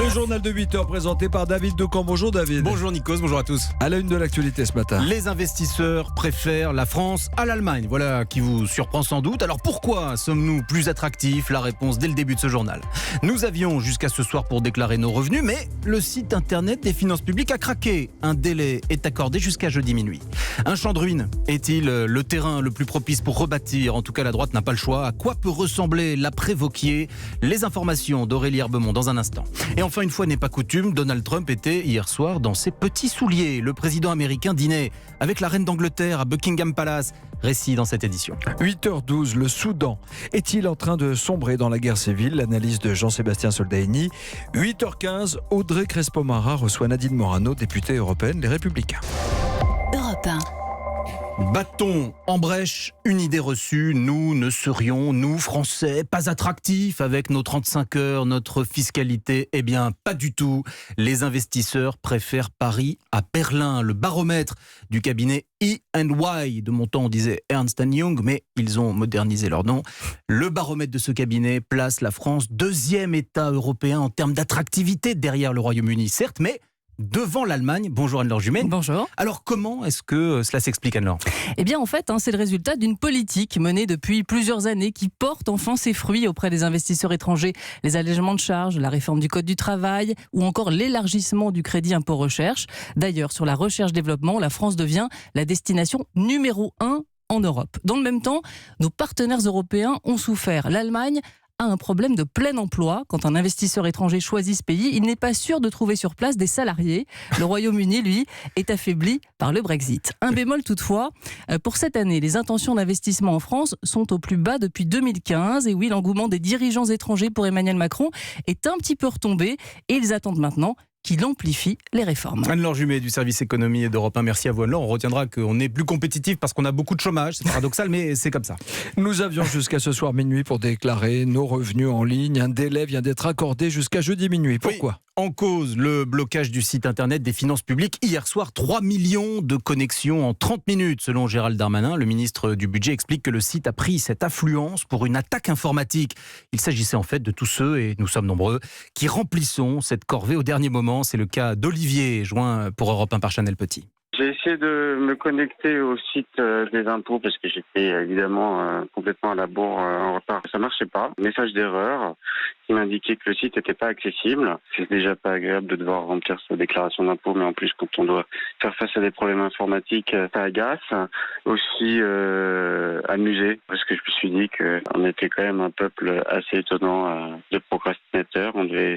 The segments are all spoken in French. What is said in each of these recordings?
Le journal de 8h présenté par David Decamp. Bonjour David. Bonjour Nikos, bonjour à tous. À la une de l'actualité ce matin. Les investisseurs préfèrent la France à l'Allemagne. Voilà qui vous surprend sans doute. Alors pourquoi sommes-nous plus attractifs? La réponse dès le début de ce journal. Nous avions jusqu'à ce soir pour déclarer nos revenus, mais le site internet des finances publiques a craqué. Un délai est accordé jusqu'à jeudi minuit. Un champ de ruines est-il le terrain le plus propice pour rebâtir? En tout cas, la droite n'a pas le choix. À quoi peut ressembler l'après-Vauquier? Les informations d'Aurélie Herbemont dans un instant. Et enfin, une fois n'est pas coutume, Donald Trump était hier soir dans ses petits souliers. Le président américain dînait avec la reine d'Angleterre à Buckingham Palace. Récit dans cette édition. 8h12, le Soudan est-il en train de sombrer dans la guerre civile? L'analyse de Jean-Sébastien Soldaini. 8h15, Audrey Crespo-Mara reçoit Nadine Morano, députée européenne Les Républicains. Europe 1. Battons en brèche une idée reçue. Nous ne serions, nous Français, pas attractifs avec nos 35 heures, notre fiscalité? Eh bien, pas du tout. Les investisseurs préfèrent Paris à Berlin. Le baromètre du cabinet E&Y, de mon temps on disait Ernst & Young, mais ils ont modernisé leur nom. Le baromètre de ce cabinet place la France deuxième État européen en termes d'attractivité derrière le Royaume-Uni, certes, mais devant l'Allemagne. Bonjour Anne-Laure Jumet. Bonjour. Alors comment est-ce que cela s'explique, Anne-Laure? Eh bien en fait, c'est le résultat d'une politique menée depuis plusieurs années qui porte enfin ses fruits auprès des investisseurs étrangers. Les allègements de charges, la réforme du Code du travail ou encore l'élargissement du crédit impôt recherche. D'ailleurs, sur la recherche-développement, la France devient la destination numéro 1 en Europe. Dans le même temps, nos partenaires européens ont souffert. L'Allemagne a un problème de plein emploi. Quand un investisseur étranger choisit ce pays, il n'est pas sûr de trouver sur place des salariés. Le Royaume-Uni, lui, est affaibli par le Brexit. Un bémol toutefois, pour cette année, les intentions d'investissement en France sont au plus bas depuis 2015. Et oui, l'engouement des dirigeants étrangers pour Emmanuel Macron est un petit peu retombé et ils attendent maintenant qu'il amplifie les réformes. Anne-Laure Jumet du service économie d'Europe 1. Merci à vous Anne-Laure. On retiendra qu'on est plus compétitif parce qu'on a beaucoup de chômage. C'est paradoxal, mais c'est comme ça. Nous avions jusqu'à ce soir minuit pour déclarer nos revenus en ligne. Un délai vient d'être accordé jusqu'à jeudi minuit. Pourquoi ? Oui. En cause, le blocage du site internet des finances publiques. Hier soir, 3 millions de connexions en 30 minutes. Selon Gérald Darmanin, le ministre du Budget explique que le site a pris cette affluence pour une attaque informatique. Il s'agissait en fait de tous ceux, et nous sommes nombreux, qui remplissons cette corvée au dernier moment. C'est le cas d'Olivier, joint pour Europe 1 par Chanel Petit. J'ai essayé de me connecter au site des impôts parce que j'étais évidemment complètement à la bourre en retard. Ça marchait pas. Message d'erreur qui m'indiquait que le site n'était pas accessible. C'est déjà pas agréable de devoir remplir sa déclaration d'impôt, mais en plus quand on doit faire face à des problèmes informatiques, ça agace. Aussi amusé parce que je me suis dit qu'on était quand même un peuple assez étonnant de procrastinateurs. On devait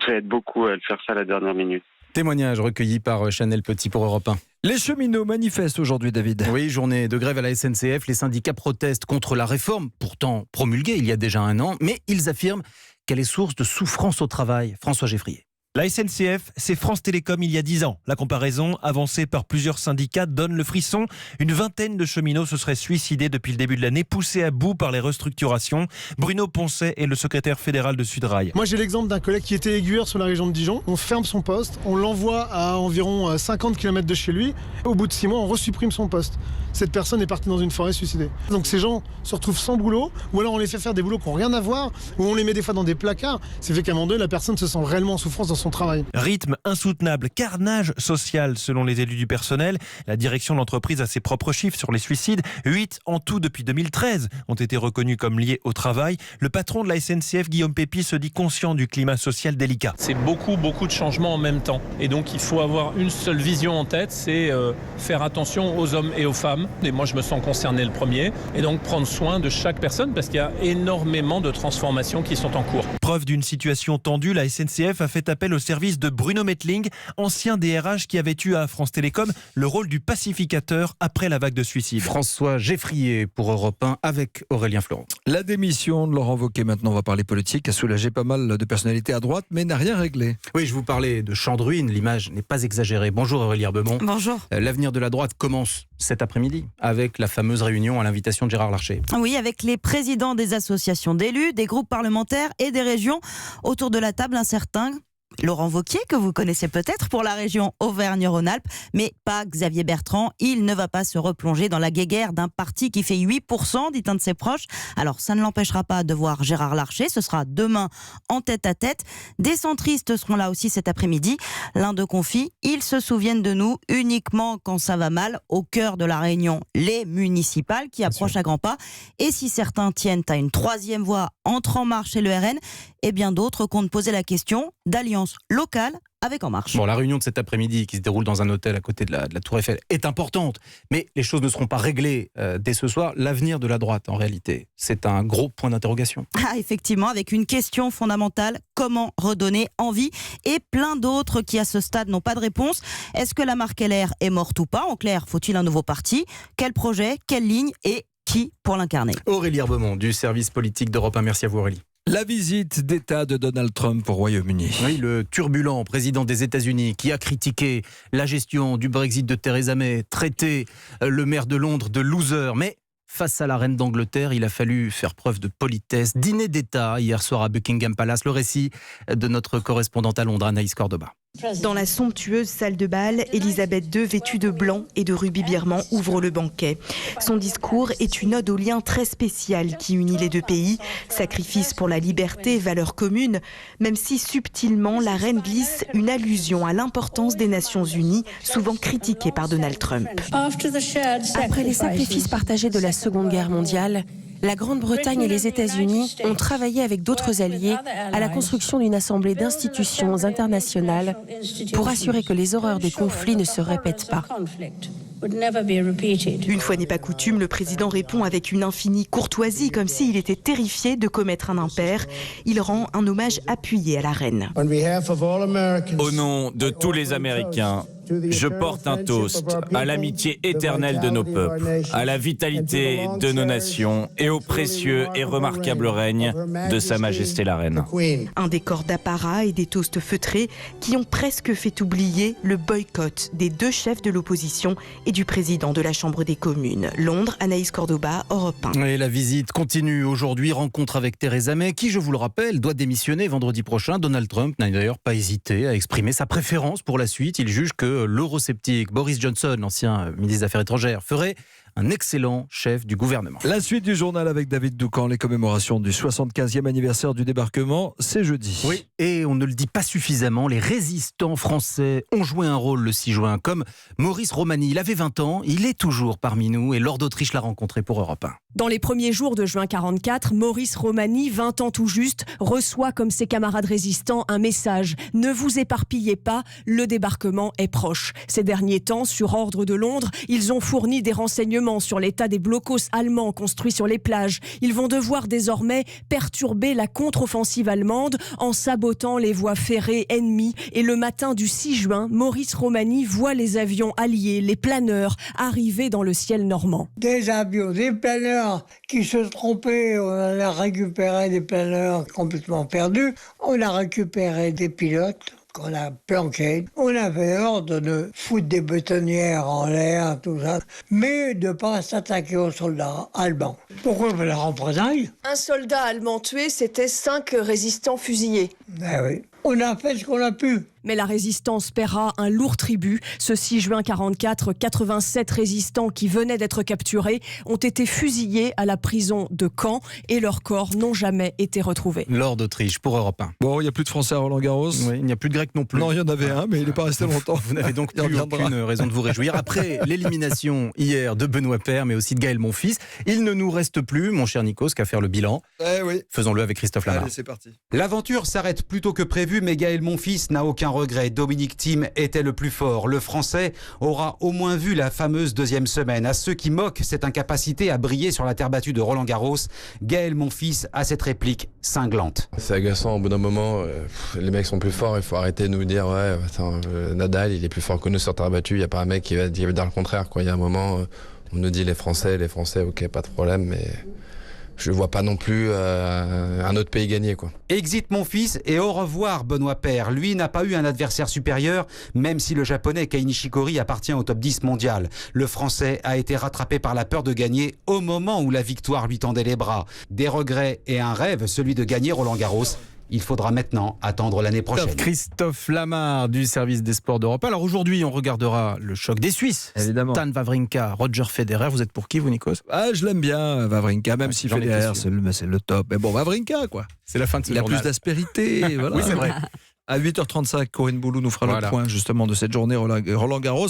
être beaucoup à faire ça à la dernière minute. Témoignage recueilli par Chanel Petit pour Europe 1. Les cheminots manifestent aujourd'hui, David. Oui, journée de grève à la SNCF. Les syndicats protestent contre la réforme, pourtant promulguée il y a déjà un an, mais ils affirment qu'elle est source de souffrance au travail. François Geffrier. La SNCF, c'est France Télécom il y a 10 ans. La comparaison, avancée par plusieurs syndicats, donne le frisson. Une vingtaine de cheminots se seraient suicidés depuis le début de l'année, poussés à bout par les restructurations. Bruno Poncet est le secrétaire fédéral de Sudrail. Moi j'ai l'exemple d'un collègue qui était aiguilleur sur la région de Dijon. On ferme son poste, on l'envoie à environ 50 km de chez lui. Au bout de 6 mois, on resupprime son poste. Cette personne est partie dans une forêt suicidée. Donc ces gens se retrouvent sans boulot, ou alors on les fait faire des boulots qui n'ont rien à voir, ou on les met des fois dans des placards. C'est fait qu'à un moment donné, la personne se sent réellement en souffrance dans son travail. Rythme insoutenable, carnage social selon les élus du personnel. La direction de l'entreprise a ses propres chiffres sur les suicides. 8 en tout depuis 2013 ont été reconnus comme liés au travail. Le patron de la SNCF, Guillaume Pépi, se dit conscient du climat social délicat. C'est beaucoup de changements en même temps. Et donc il faut avoir une seule vision en tête, c'est faire attention aux hommes et aux femmes. Et moi je me sens concerné le premier. Et donc prendre soin de chaque personne parce qu'il y a énormément de transformations qui sont en cours. Preuve d'une situation tendue, la SNCF a fait appel au service de Bruno Mettling, ancien DRH qui avait eu à France Télécom le rôle du pacificateur après la vague de suicides. François Geffrier pour Europe 1 avec Aurélien Florent. La démission de Laurent Wauquiez, maintenant on va parler politique, a soulagé pas mal de personnalités à droite, mais n'a rien réglé. Oui, je vous parlais de champ de ruines, l'image n'est pas exagérée. Bonjour Aurélie Herbemont. Bonjour. L'avenir de la droite commence cet après-midi avec la fameuse réunion à l'invitation de Gérard Larcher. Oui, avec les présidents des associations d'élus, des groupes parlementaires et des régions. Autour de la table, un certain Laurent Wauquiez, que vous connaissez peut-être pour la région Auvergne-Rhône-Alpes, mais pas Xavier Bertrand. Il ne va pas se replonger dans la guéguerre d'un parti qui fait 8%, dit un de ses proches. Alors, ça ne l'empêchera pas de voir Gérard Larcher. Ce sera demain en tête-à-tête. Des centristes seront là aussi cet après-midi. L'un d'eux confie, ils se souviennent de nous uniquement quand ça va mal. Au cœur de la réunion, les municipales qui approchent à grands pas. Et si certains tiennent à une troisième voie entre En Marche et le RN, et bien d'autres comptent poser la question d'alliance locale avec En Marche. Bon, la réunion de cet après-midi qui se déroule dans un hôtel à côté de la Tour Eiffel est importante, mais les choses ne seront pas réglées dès ce soir. L'avenir de la droite, en réalité, c'est un gros point d'interrogation. Ah, effectivement, avec une question fondamentale, comment redonner envie, et plein d'autres qui à ce stade n'ont pas de réponse. Est-ce que la marque LR est morte ou pas ? En clair, faut-il un nouveau parti ? Quel projet ? Quelle ligne ? Et qui pour l'incarner ? Aurélie Herbemont du service politique d'Europe 1. Merci à vous, Aurélie. La visite d'État de Donald Trump au Royaume-Uni. Oui, le turbulent président des États-Unis qui a critiqué la gestion du Brexit de Theresa May, traité le maire de Londres de loser. Mais face à la reine d'Angleterre, il a fallu faire preuve de politesse. Dîner d'État hier soir à Buckingham Palace. Le récit de notre correspondante à Londres, Anaïs Cordoba. Dans la somptueuse salle de bal, Elisabeth II, vêtue de blanc et de rubis birman, ouvre le banquet. Son discours est une ode au lien très spécial qui unit les deux pays. Sacrifice pour la liberté, valeur commune, même si subtilement la reine glisse une allusion à l'importance des Nations Unies, souvent critiquée par Donald Trump. Après les sacrifices partagés de la Seconde Guerre mondiale, la Grande-Bretagne et les États-Unis ont travaillé avec d'autres alliés à la construction d'une assemblée d'institutions internationales pour assurer que les horreurs des conflits ne se répètent pas. Une fois n'est pas coutume, le président répond avec une infinie courtoisie, comme s'il était terrifié de commettre un impair. Il rend un hommage appuyé à la reine. Au nom de tous les Américains, je porte un toast à l'amitié éternelle de nos peuples, à la vitalité de nos nations et au précieux et remarquable règne de Sa Majesté la Reine. Un décor d'apparat et des toasts feutrés qui ont presque fait oublier le boycott des deux chefs de l'opposition et du président de la Chambre des communes. Londres, Anaïs Cordoba, Europe 1. Et la visite continue aujourd'hui. Rencontre avec Theresa May, qui, je vous le rappelle, doit démissionner vendredi prochain. Donald Trump n'a d'ailleurs pas hésité à exprimer sa préférence pour la suite. Il juge que l'eurosceptique Boris Johnson, l'ancien ministre des Affaires étrangères, ferait un excellent chef du gouvernement. La suite du journal avec David Doucan, les commémorations du 75e anniversaire du débarquement, c'est jeudi. Oui, et on ne le dit pas suffisamment, les résistants français ont joué un rôle le 6 juin, comme Maurice Romani. Il avait 20 ans, il est toujours parmi nous et Laure d'Autriche l'a rencontré pour Europe 1. Dans les premiers jours de juin 44, Maurice Romani, 20 ans tout juste, reçoit comme ses camarades résistants un message. Ne vous éparpillez pas, le débarquement est proche. Ces derniers temps, sur ordre de Londres, ils ont fourni des renseignements sur l'état des blocos allemands construits sur les plages. Ils vont devoir désormais perturber la contre-offensive allemande en sabotant les voies ferrées ennemies. Et le matin du 6 juin, Maurice Romani voit les avions alliés, les planeurs, arriver dans le ciel normand. Des avions, des planeurs qui se trompaient, on a récupéré des planeurs complètement perdus, on a récupéré des pilotes qu'on a planqués. On avait ordre de foutre des bétonnières en l'air, tout ça, mais de ne pas s'attaquer aux soldats allemands. Pourquoi on fait la représailles ? Un soldat allemand tué, c'était 5 résistants fusillés. Ben oui. On a fait ce qu'on a pu. Mais la résistance paiera un lourd tribut. Ce 6 juin 44, 87 résistants qui venaient d'être capturés ont été fusillés à la prison de Caen et leurs corps n'ont jamais été retrouvés. Laure d'Autriche pour Europe 1. Bon, il n'y a plus de Français à Roland-Garros. Oui, il n'y a plus de Grec non plus. Non, il y en avait un, mais il n'est pas resté longtemps. Vous n'avez donc plus aucune raison de vous réjouir. Après l'élimination hier de Benoît Paire, mais aussi de Gaël Monfils, il ne nous reste plus, mon cher Nikos, qu'à faire le bilan. Oui. Faisons-le avec Christophe Lamar. Allez, c'est parti. L'aventure s'arrête plus tôt que prévu, mais Gaël Monfils n'a aucun regret. Dominique Thiem était le plus fort. Le Français aura au moins vu la fameuse deuxième semaine. À ceux qui moquent cette incapacité à briller sur la terre battue de Roland-Garros, Gaël Monfils a cette réplique cinglante. C'est agaçant, au bout d'un moment, les mecs sont plus forts, il faut arrêter de nous dire ouais, attends, Nadal il est plus fort que nous sur terre battue, il n'y a pas un mec qui va dire le contraire. Il y a un moment, on nous dit les Français, ok, pas de problème, mais je ne vois pas non plus un autre pays gagner, quoi. Exit Monfils et au revoir Benoît Paire. Lui n'a pas eu un adversaire supérieur, même si le japonais Kei Nishikori appartient au top 10 mondial. Le français a été rattrapé par la peur de gagner au moment où la victoire lui tendait les bras. Des regrets et un rêve, celui de gagner Roland-Garros. Il faudra maintenant attendre l'année prochaine. Christophe Lamar du service des sports d'Europe. Alors aujourd'hui, on regardera le choc des Suisses. Évidemment. Stan Wawrinka, Roger Federer. Vous êtes pour qui, vous, Nikos? Je l'aime bien, Wawrinka, même si Federer, c'est le top. Mais bon, Wawrinka, quoi. C'est la fin de ce journal. Il a plus d'aspérité. Voilà. Oui, c'est vrai. À 8h35, Corinne Boulou nous fera le point justement de cette journée Roland Garros.